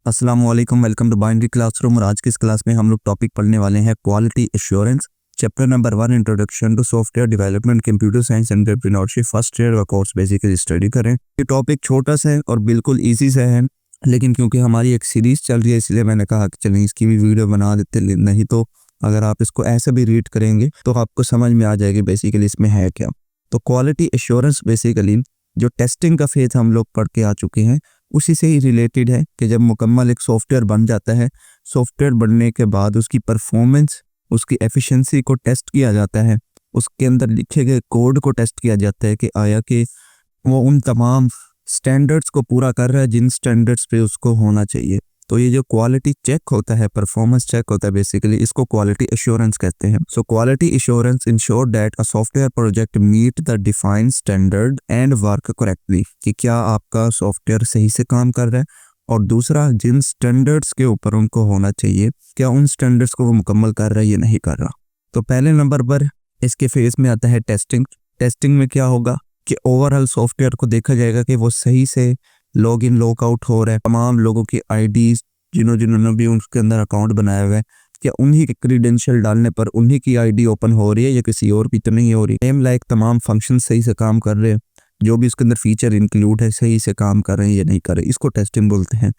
अस्सलाम वालेकुम, welcome to binary classroom. और आज की इस क्लास में हम लोग टॉपिक पढ़ने वाले हैं quality assurance. Chapter number 1 introduction to software development, computer science, entrepreneurship, first year का कोर्स बेसिकली स्टडी करें। ये टॉपिक छोटा सा है और बिल्कुल इजी सा है, लेकिन क्योंकि हमारी एक सीरीज चल रही है इसलिए मैंने कहा कि चलें इसकी भी वीडियो बना देते। नहीं तो अगर आप इसको ऐसे भी रीड करेंगे तो आपको समझ में आ जाएगी बेसिकली इसमें है क्या। तो क्वालिटी एश्योरेंस बेसिकली जो टेस्टिंग का फेज हम लोग पढ़ के आ चुके हैं उसी से ही रिलेटेड है कि जब मुकम्मल एक सॉफ्टवेयर बन जाता है, सॉफ्टवेयर बनने के बाद उसकी परफॉर्मेंस, उसकी एफिशिएंसी को टेस्ट किया जाता है, उसके अंदर लिखे गए कोड को टेस्ट किया जाता है कि आया कि वो उन तमाम स्टैंडर्ड्स को पूरा कर रहा है जिन स्टैंडर्ड्स पे उसको होना चाहिए। तो ये जो क्वालिटी चेक होता है, परफॉर्मेंस चेक होता है, बेसिकली इसको क्वालिटी एश्योरेंस कहते हैं। So quality assurance ensure that a software project meet the defined standard and work correctly, कि क्या आपका सॉफ्टवेयर सही से काम कर रहा है, और दूसरा जिन स्टैंडर्ड्स के ऊपर उनको होना चाहिए क्या उन स्टैंडर्ड्स को वो मुकम्मल कर रहा है या नहीं कर रहा। तो पहले नंबर पर इसके फेज में आता है टेस्टिंग। टेस्टिंग में क्या होगा कि ओवरऑल सॉफ्टवेयर को देखा जाएगा कि वो सही से लॉग इन लॉग आउट हो रहा है, तमाम लोगों की आईडीज जिन्होंने भी उसके अंदर अकाउंट बनाया हुआ है क्या उन्हीं के क्रीडेंशियल डालने पर उन्हीं की आईडी ओपन हो रही है या किसी और की तो नहीं हो रही। सेम लाइक तमाम फंक्शन सही से काम कर रहे हैं, जो भी उसके अंदर फीचर इंक्लूड है सही से काम कर रहे हैं या नहीं कर रहे, इसको टेस्टिंग बोलते हैं।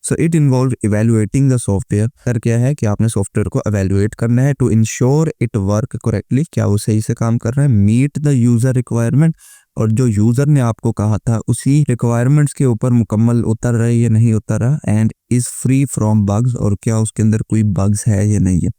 So it involve evaluating the software. Sir क्या है कि आपने सॉफ्टवेयर को इवेलुएट करना है to ensure it work correctly, क्या वो सही से काम कर रहा है, मीट द यूजर रिक्वायरमेंट, और जो यूजर ने आपको कहा था उसी रिक्वायरमेंट्स के ऊपर मुकम्मल उतर रहा है या नहीं उतर रहा, and is free from bugs, और क्या उसके अंदर कोई बग्स है या नहीं है।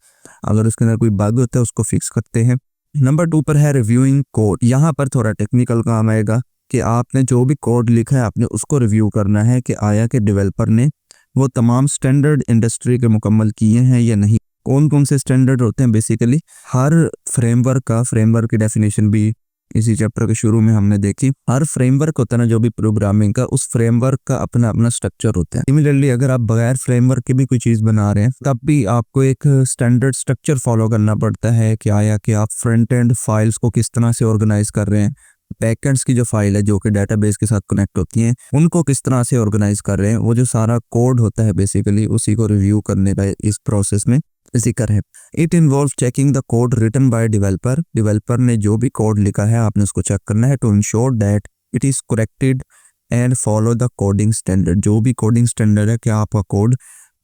अगर उसके अंदर कोई बग होता है उसको फिक्स करते हैं। नंबर 2 पर है रिव्यूइंग कोड। यहाँ पर थोड़ा टेक्निकल काम आएगा कि आपने जो भी कोड लिखा है आपने उसको रिव्यू करना है कि आया कि डेवलपर ने वो तमाम स्टैंडर्ड इंडस्ट्री के मुकम्मल किए हैं या नहीं। कौन कौन से स्टैंडर्ड होते हैं बेसिकली हर फ्रेमवर्क की डेफिनेशन भी इसी चैप्टर के शुरू में हमने देखी। हर फ्रेमवर्क होता है ना जो भी प्रोग्रामिंग का, उस फ्रेमवर्क का अपना अपना स्ट्रक्चर होता है। सिमिलरली अगर आप बगैर फ्रेमवर्क के भी कोई चीज बना रहे हैं तब भी आपको एक स्टैंडर्ड स्ट्रक्चर फॉलो करना पड़ता है कि आया कि आप फ्रंट एंड फाइल्स को किस तरह से ऑर्गेनाइज कर रहे हैं, बैकएंड्स की जो फाइल है जो कि डेटाबेस के साथ कनेक्ट होती हैं उनको किस तरह से ऑर्गेनाइज कर रहे हैं। वो जो सारा कोड होता है बेसिकली उसी को रिव्यू करने का इस प्रोसेस में जिक्र है। It involve checking the code written by developer ने जो भी कोड लिखा है आपने उसको चेक करना है to ensure that it is corrected and follow the coding standard. जो भी कोडिंग स्टैंडर्ड है क्या आपका कोड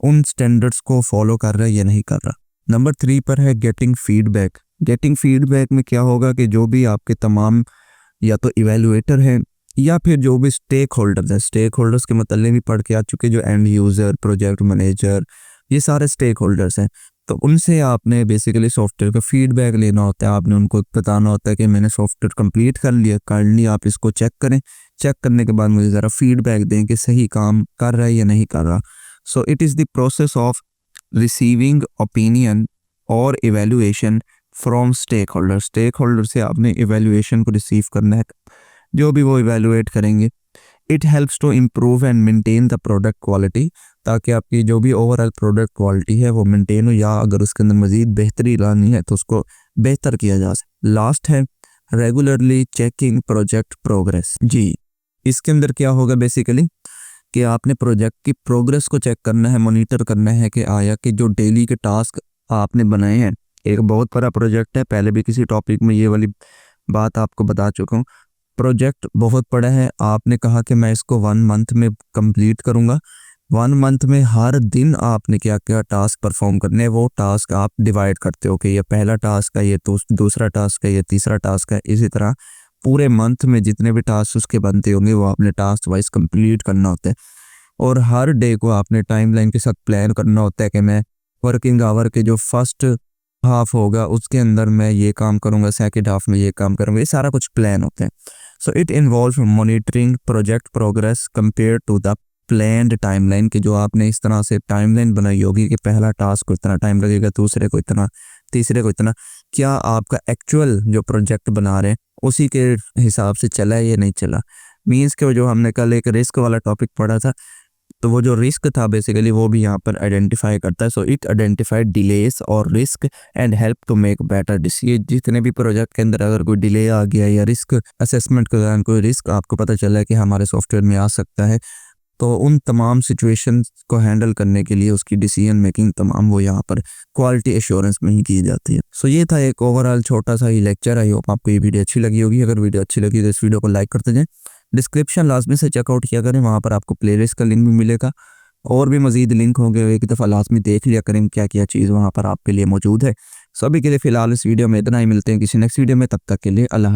उन स्टैंडर्ड्स को फॉलो कर रहा है या नहीं कर रहा। नंबर 3 पर है गेटिंग फीडबैक। गेटिंग फीडबैक में क्या होगा कि जो भी आपके तमाम या तो इवेलुएटर हैं या फिर जो भी स्टेक होल्डर्स हैं, स्टेक होल्डर्स के मतलब भी पढ़ के आ चुके, जो एंड यूजर, प्रोजेक्ट मैनेजर, ये सारे स्टेक होल्डर्स हैं, तो उनसे आपने बेसिकली सॉफ्टवेयर का फीडबैक लेना होता है। आपने उनको बताना होता है कि मैंने सॉफ्टवेयर कंप्लीट कर लिया, आप इसको चेक करें, चेक करने के बाद मुझे ज़रा फीडबैक दें कि सही काम कर रहा है या नहीं कर रहा। So it is the process of receiving opinion और इवेल्युएशन फ्रॉम स्टेक होल्डर से आपने इवेल्युएशन को रिसीव करना है, जो भी वो इवेल्युएट करेंगे। It helps to improve and maintain the product quality, ताकि आपकी जो भी ओवरऑल प्रोडक्ट क्वालिटी है वो मेंटेन हो, या अगर उसके अंदर मजीद बेहतरी लानी है तो उसको बेहतर किया जा सके। लास्ट है रेगुलरली चेकिंग प्रोजेक्ट प्रोग्रेस। जी, इसके अंदर क्या होगा बेसिकली कि आपने प्रोजेक्ट की प्रोग्रेस को चेक करना है, मॉनिटर करना है कि आया कि जो डेली के टास्क आपने बनाए हैं, एक बहुत बड़ा प्रोजेक्ट है, पहले भी किसी टॉपिक में ये वाली बात आपको बता चुका हूँ। प्रोजेक्ट बहुत बड़ा है, आपने कहा कि मैं इसको 1 मंथ में कंप्लीट करूंगा। 1 मंथ में हर दिन आपने क्या क्या टास्क परफॉर्म करने, वो टास्क आप डिवाइड करते हो कि ये पहला टास्क है, ये दूसरा टास्क है, ये तीसरा टास्क है। इसी तरह पूरे मंथ में जितने भी टास्क उसके बनते होंगे वो आपने टास्क वाइज कंप्लीट करना होता है, और हर डे को आपने टाइमलाइन के साथ प्लान करना होता है कि मैं वर्किंग आवर के जो फर्स्ट हाफ होगा उसके अंदर मैं ये काम करूंगा, सेकेंड हाफ में ये काम करूंगा, ये सारा कुछ प्लान होता है। So it involve monitoring project progress compare to the planned timeline, कि जो आपने इस तरह से टाइमलाइन बनाई होगी कि पहला टास्क को इतना टाइम लगेगा, दूसरे को इतना, तीसरे को इतना, क्या आपका एक्चुअल जो प्रोजेक्ट बना रहे हैं उसी के हिसाब से चला है या नहीं चला। मीन्स के जो हमने कल एक रिस्क वाला टॉपिक पढ़ा था, तो वो जो रिस्क था बेसिकली वो भी यहाँ पर आइडेंटिफाई करता है। सो इट आइडेंटिफाइड डिलेस और risk and help to make better decision. जितने भी प्रोजेक्ट के अंदर अगर कोई डिले आ गया या रिस्क असेसमेंट के दौरान कोई रिस्क आपको पता चला है कि हमारे सॉफ्टवेयर में आ सकता है, तो उन तमाम सिचुएशंस को हैंडल करने के लिए उसकी डिसीजन मेकिंग तमाम वो यहाँ पर क्वालिटी एश्योरेंस में ही की जाती है। सो ये था एक ओवरऑल छोटा सा ही लेक्चर। आई होप आपको ये वीडियो अच्छी लगी होगी। अगर वीडियो अच्छी लगी तो इस वीडियो को लाइक करते जाएं। डिस्क्रिप्शन लाजमी से चेकआउट किया करें, वहाँ पर आपको प्लेलिस्ट का लिंक भी मिलेगा और भी मजीद लिंक होंगे। एक दफ़ा लाजमी देख लिया करें क्या क्या चीज़ वहाँ पर आपके लिए मौजूद है। सभी के लिए फ़िलहाल इस वीडियो में इतना ही। मिलते हैं किसी नेक्स्ट वीडियो में, तब तक के लिए अल्लाह।